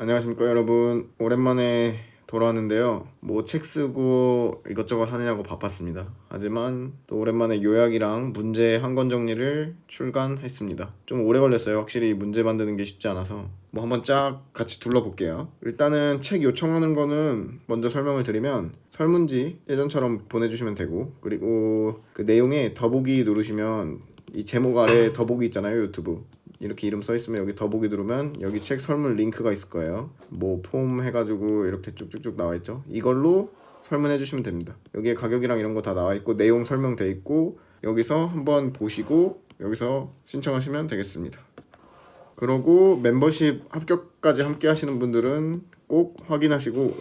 안녕하십니까 여러분. 오랜만에 돌아왔는데요. 뭐 책 쓰고 이것저것 하느냐고 바빴습니다. 하지만 또 오랜만에 요약이랑 문제 한 권 정리를 출간했습니다. 좀 오래 걸렸어요. 확실히 문제 만드는 게 쉽지 않아서. 뭐 한번 쫙 같이 둘러볼게요. 일단은 책 요청하는 거는 먼저 설명을 드리면 설문지 예전처럼 보내주시면 되고, 그리고 그 내용에 더보기 누르시면 이 제목 아래 더보기 있잖아요. 유튜브 이렇게 이름 써있으면 여기 더보기 누르면 여기 책 설문 링크가 있을 거예요. 뭐 폼 해가지고 이렇게 쭉쭉쭉 나와있죠. 이걸로 설문해 주시면 됩니다. 여기에 가격이랑 이런 거 다 나와있고 내용 설명돼 있고, 여기서 한번 보시고 여기서 신청하시면 되겠습니다. 그러고 멤버십 합격까지 함께 하시는 분들은 꼭 확인하시고,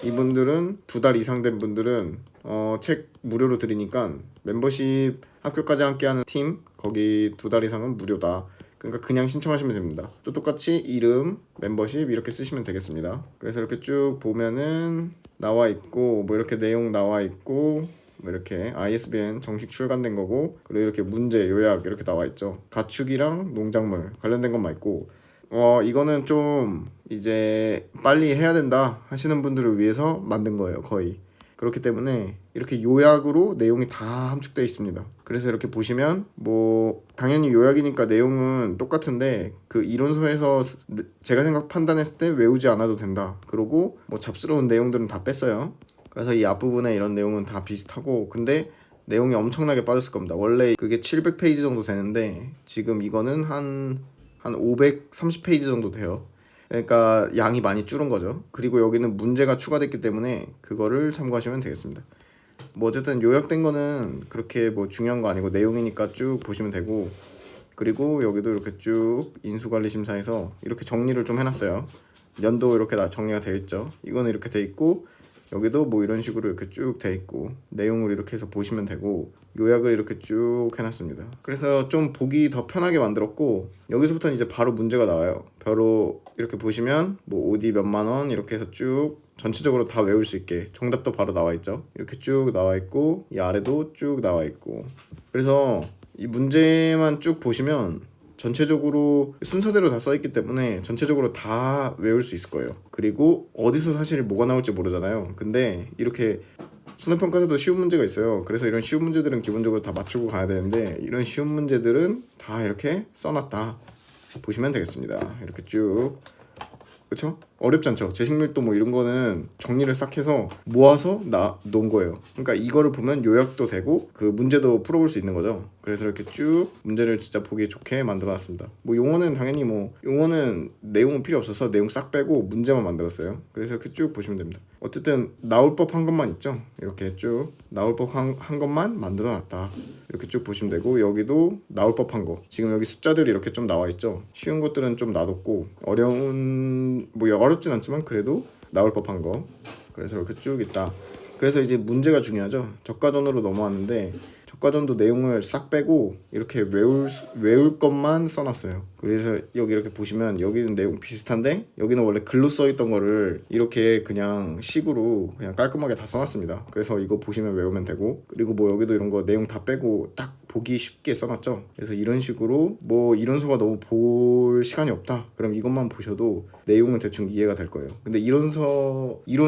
이분들은 2달 이상 된 분들은 책 무료로 드리니까 멤버십 합격까지 함께하는 팀 거기 2달 이상은 무료다. 그러니까 그냥 신청하시면 됩니다. 또 똑같이 이름, 멤버십 이렇게 쓰시면 되겠습니다. 그래서 이렇게 쭉 보면은 나와 있고, 뭐 이렇게 내용 나와 있고, 뭐 이렇게 ISBN 정식 출간된 거고, 그리고 이렇게 문제, 요약 이렇게 나와 있죠. 가축이랑 농작물 관련된 것만 있고, 이거는 좀 이제 빨리 해야 된다 하시는 분들을 위해서 만든 거예요, 거의. 그렇기 때문에 이렇게 요약으로 내용이 다 함축되어 있습니다. 그래서 이렇게 보시면 뭐 당연히 요약이니까 내용은 똑같은데 그 이론서에서 제가 판단했을 때 외우지 않아도 된다. 그리고 뭐 잡스러운 내용들은 다 뺐어요. 그래서 이 앞부분에 이런 내용은 다 비슷하고, 근데 내용이 엄청나게 빠졌을 겁니다. 원래 그게 700페이지 정도 되는데 지금 이거는 한 530페이지 정도 돼요. 그러니까 양이 많이 줄은 거죠. 그리고 여기는 문제가 추가됐기 때문에 그거를 참고하시면 되겠습니다. 뭐 어쨌든 요약된 거는 그렇게 뭐 중요한 거 아니고 내용이니까 쭉 보시면 되고, 그리고 여기도 이렇게 쭉 인수관리심사에서 이렇게 정리를 좀 해놨어요. 연도 이렇게 다 정리가 되어 있죠. 이거는 이렇게 돼 있고, 여기도 뭐 이런 식으로 이렇게 쭉 돼 있고, 내용을 이렇게 해서 보시면 되고, 요약을 이렇게 쭉 해놨습니다. 그래서 좀 보기 더 편하게 만들었고, 여기서부터는 이제 바로 문제가 나와요. 바로 이렇게 보시면 뭐 OD 몇만 원 이렇게 해서 쭉 전체적으로 다 외울 수 있게 정답도 바로 나와 있죠. 이렇게 쭉 나와 있고, 이 아래도 쭉 나와 있고. 그래서 이 문제만 쭉 보시면 전체적으로 순서대로 다 써있기 때문에 전체적으로 다 외울 수 있을 거예요. 그리고 어디서 사실 뭐가 나올지 모르잖아요. 근데 이렇게 손해평가에서도 쉬운 문제가 있어요. 그래서 이런 쉬운 문제들은 기본적으로 다 맞추고 가야 되는데, 이런 쉬운 문제들은 다 이렇게 써놨다 보시면 되겠습니다. 이렇게 쭉. 그쵸? 어렵지 않죠? 제식밀도 뭐 이런 거는 정리를 싹 해서 모아서 놓은 거예요. 그러니까 이거를 보면 요약도 되고 그 문제도 풀어볼 수 있는 거죠. 그래서 이렇게 쭉 문제를 진짜 보기 좋게 만들어놨습니다. 뭐 용어는 당연히 뭐 용어는 내용은 필요 없어서 내용 싹 빼고 문제만 만들었어요. 그래서 이렇게 쭉 보시면 됩니다. 어쨌든 나올 법한 것만 있죠. 이렇게 쭉 나올 법한 것만 만들어놨다. 이렇게 쭉 보시면 되고, 여기도 나올 법한 거 지금 여기 숫자들이 이렇게 좀 나와 있죠. 쉬운 것들은 좀 놔뒀고, 어려운 뭐 어렵진 않지만 그래도 나올 법한 거, 그래서 이렇게 쭉 있다. 그래서 이제 문제가 중요하죠. 저가전으로 넘어왔는데 저가전도 내용을 싹 빼고 이렇게 외울 것만 써놨어요. 그래서 여기 이렇게 보시면 여기는 내용 비슷한데 여기는 원래 글로 써있던 거를 이렇게 그냥 식으로 그냥 깔끔하게 다 써놨습니다. 그래서 이거 보시면 외우면 되고, 그리고 뭐 여기도 이런 거 내용 다 빼고 딱 보기 쉽게 써놨죠. 그래서 이런 식으로 뭐 이론서가 너무 볼 시간이 없다 그럼 이것만 보셔도 내용은 대충 이해가 될 거예요. 근데 이론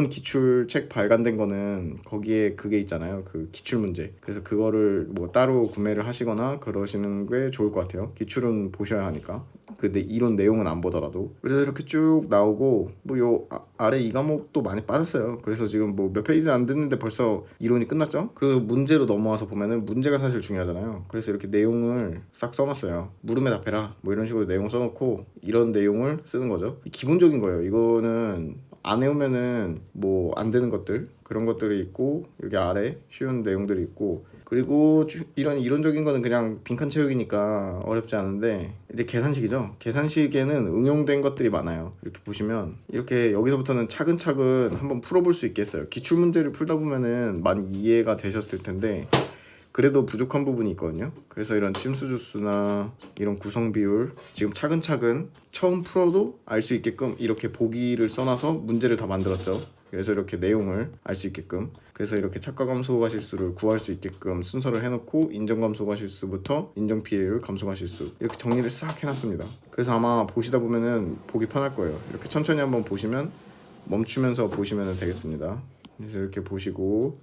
기출 책 발간된 거는 거기에 그게 있잖아요. 그 기출 문제. 그래서 그거를 뭐 따로 구매를 하시거나 그러시는 게 좋을 것 같아요. 기출은 보셔야 하니까. 근데 이론 내용은 안 보더라도. 그래서 이렇게 쭉 나오고, 뭐 요 아래 이 과목도 많이 빠졌어요. 그래서 지금 뭐 몇 페이지 안 됐는데 벌써 이론이 끝났죠. 그리고 문제로 넘어와서 보면은 문제가 사실 중요하잖아요. 그래서 이렇게 내용을 싹 써놨어요. 물음에 답해라 뭐 이런 식으로 내용 써놓고 이런 내용을 쓰는 거죠. 기본적인 거예요. 이거는 안 외우면은 뭐 안 되는 것들, 그런 것들이 있고, 여기 아래 쉬운 내용들이 있고, 그리고 이런 이론적인 거는 그냥 빈칸 채우기니까 어렵지 않은데, 이제 계산식이죠. 계산식에는 응용된 것들이 많아요. 이렇게 보시면 이렇게 여기서부터는 차근차근 한번 풀어볼 수 있겠어요. 기출문제를 풀다 보면은 많이 이해가 되셨을 텐데, 그래도 부족한 부분이 있거든요. 그래서 이런 침수 주수나 이런 구성 비율 지금 차근차근 처음 풀어도 알 수 있게끔 이렇게 보기를 써놔서 문제를 다 만들었죠. 그래서 이렇게 내용을 알 수 있게끔, 그래서 이렇게 착과 감소 과실수를 구할 수 있게끔 순서를 해놓고 인정 감소 과실수부터 인정 피해율, 감소 과실수 이렇게 정리를 싹 해놨습니다. 그래서 아마 보시다 보면은 보기 편할 거예요. 이렇게 천천히 한번 보시면 멈추면서 보시면 되겠습니다. 그래서 이렇게 보시고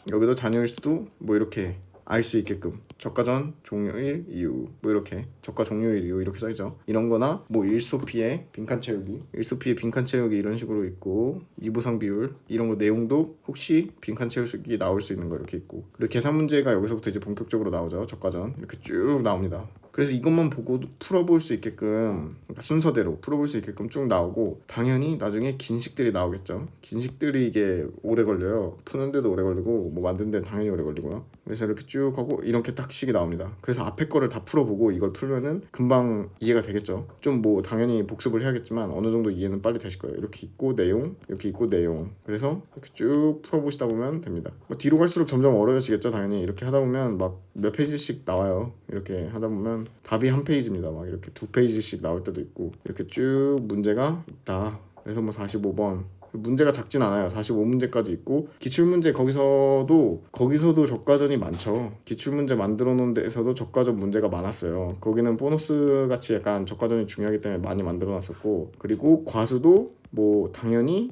여기도 잔여일 수도 뭐 이렇게 알 수 있게끔 저가 전 종료일 이유 뭐 이렇게 저가 종료일 이유 이렇게 써있죠. 이런 거나 뭐 일소피의 빈칸 채우기, 일소피의 빈칸 채우기 이런 식으로 있고, 이보상 비율 이런 거 내용도 혹시 빈칸 채우기 나올 수 있는 거 이렇게 있고, 그리고 계산 문제가 여기서부터 이제 본격적으로 나오죠. 저가 전 이렇게 쭉 나옵니다. 그래서 이것만 보고 풀어볼 수 있게끔, 그러니까 순서대로 풀어볼 수 있게끔 쭉 나오고, 당연히 나중에 긴식들이 나오겠죠. 긴식들이 이게 오래 걸려요. 푸는데도 오래 걸리고 뭐 만드는 데는 당연히 오래 걸리고요. 그래서 이렇게 쭉 하고 이렇게 딱 식이 나옵니다. 그래서 앞에 거를 다 풀어보고 이걸 풀면은 금방 이해가 되겠죠. 좀 뭐 당연히 복습을 해야겠지만 어느 정도 이해는 빨리 되실 거예요. 이렇게 있고 내용, 이렇게 있고 내용. 그래서 이렇게 쭉 풀어보시다 보면 됩니다. 뭐 뒤로 갈수록 점점 어려워지겠죠. 당연히 이렇게 하다 보면 막 몇 페이지씩 나와요. 이렇게 하다 보면 답이 한 페이지입니다. 막 이렇게 두 페이지씩 나올 때도 있고, 이렇게 쭉 문제가 있다. 그래서 뭐 45번 문제가 작진 않아요. 45문제까지 있고, 기출문제 거기서도 저가전이 많죠. 기출문제 만들어 놓은 데에서도 저가전 문제가 많았어요. 거기는 보너스 같이 약간 저가전이 중요하기 때문에 많이 만들어 놨었고, 그리고 과수도 뭐 당연히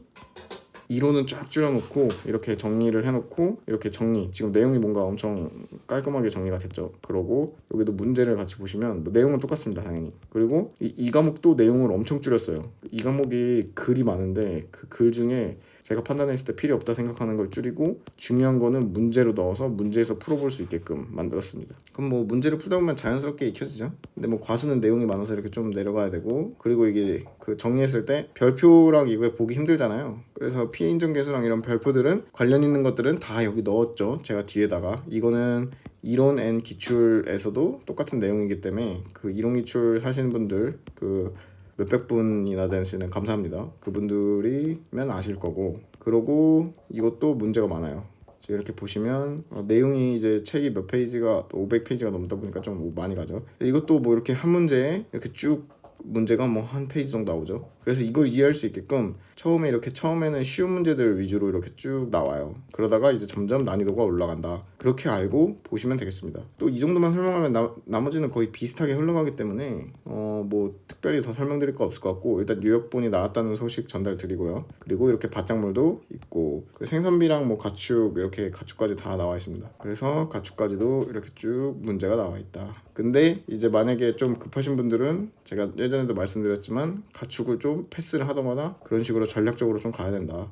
이론은 쫙 줄여놓고 이렇게 정리를 해놓고, 이렇게 정리, 지금 내용이 뭔가 엄청 깔끔하게 정리가 됐죠. 그러고 여기도 문제를 같이 보시면 뭐 내용은 똑같습니다. 당연히. 그리고 이 과목도 내용을 엄청 줄였어요. 이 과목이 글이 많은데 그 글 중에 제가 판단했을 때 필요 없다 생각하는 걸 줄이고, 중요한 거는 문제로 넣어서 문제에서 풀어볼 수 있게끔 만들었습니다. 그럼 뭐 문제를 풀다 보면 자연스럽게 익혀지죠. 근데 뭐 과수는 내용이 많아서 이렇게 좀 내려가야 되고, 그리고 이게 그 정리했을 때 별표랑 이거 보기 힘들잖아요. 그래서 피해 인정 계수랑 이런 별표들은 관련 있는 것들은 다 여기 넣었죠. 제가 뒤에다가. 이거는 이론 앤 기출에서도 똑같은 내용이기 때문에 그 이론 기출 하시는 분들, 그 몇백 분이나 되시는 감사합니다. 그분들이면 아실 거고, 그러고 이것도 문제가 많아요. 지금 이렇게 보시면 내용이 이제 책이 몇 페이지가 500페이지가 넘다 보니까 좀 많이 가죠. 이것도 뭐 이렇게 한 문제에 이렇게 쭉 문제가 뭐 한 페이지 정도 나오죠. 그래서 이걸 이해할 수 있게끔 처음에는 쉬운 문제들 위주로 이렇게 쭉 나와요. 그러다가 이제 점점 난이도가 올라간다. 그렇게 알고 보시면 되겠습니다. 또 이 정도만 설명하면 나머지는 거의 비슷하게 흘러가기 때문에 뭐 특별히 더 설명드릴 거 없을 것 같고, 일단 뉴욕본이 나왔다는 소식 전달 드리고요. 그리고 이렇게 바짝물도 있고, 생산비랑 뭐 가축, 이렇게 가축까지 다 나와 있습니다. 그래서 가축까지도 이렇게 쭉 문제가 나와 있다. 근데 이제 만약에 좀 급하신 분들은 제가 예전에도 말씀드렸지만 가축을 좀 패스를 하거나 그런 식으로 전략적으로 좀 가야 된다.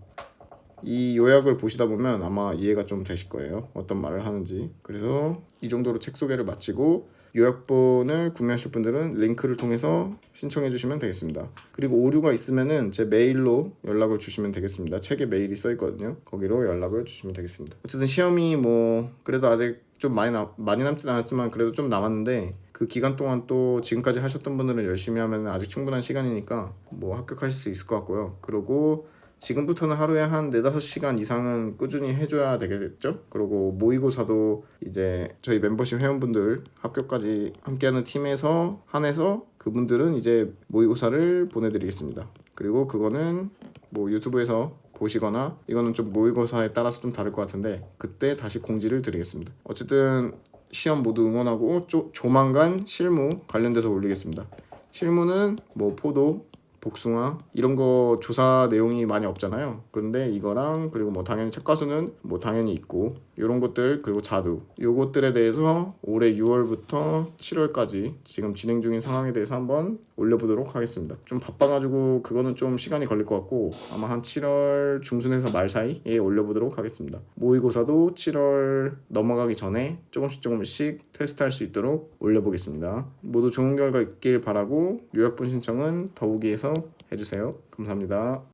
이 요약을 보시다 보면 아마 이해가 좀 되실 거예요. 어떤 말을 하는지. 그래서 이 정도로 책 소개를 마치고, 요약본을 구매하실 분들은 링크를 통해서 신청해 주시면 되겠습니다. 그리고 오류가 있으면은 제 메일로 연락을 주시면 되겠습니다. 책에 메일이 써 있거든요. 거기로 연락을 주시면 되겠습니다. 어쨌든 시험이 뭐 그래도 아직 좀 많이 남진 않았지만 그래도 좀 남았는데, 그 기간 동안 또 지금까지 하셨던 분들은 열심히 하면 아직 충분한 시간이니까 뭐 합격하실 수 있을 것 같고요. 그리고 지금부터는 하루에 한 4-5시간 이상은 꾸준히 해줘야 되겠죠. 그리고 모의고사도 이제 저희 멤버십 회원분들 합격까지 함께하는 팀에서 한해서 그분들은 이제 모의고사를 보내드리겠습니다. 그리고 그거는 뭐 유튜브에서 보시거나, 이거는 좀 모의고사에 따라서 좀 다를 것 같은데 그때 다시 공지를 드리겠습니다. 어쨌든 시험 모두 응원하고, 조만간 실무 관련돼서 올리겠습니다. 실무는 뭐 포도, 복숭아 이런 거 조사 내용이 많이 없잖아요. 그런데 이거랑, 그리고 뭐 당연히 책가수는 뭐 당연히 있고, 이런 것들, 그리고 자두, 요것들에 대해서 올해 6월부터 7월까지 지금 진행 중인 상황에 대해서 한번 올려보도록 하겠습니다. 좀 바빠가지고 그거는 좀 시간이 걸릴 것 같고, 아마 한 7월 중순에서 말 사이에 올려보도록 하겠습니다. 모의고사도 7월 넘어가기 전에 조금씩 테스트할 수 있도록 올려보겠습니다. 모두 좋은 결과 있길 바라고, 요약본 신청은 더보기에서 해주세요. 감사합니다.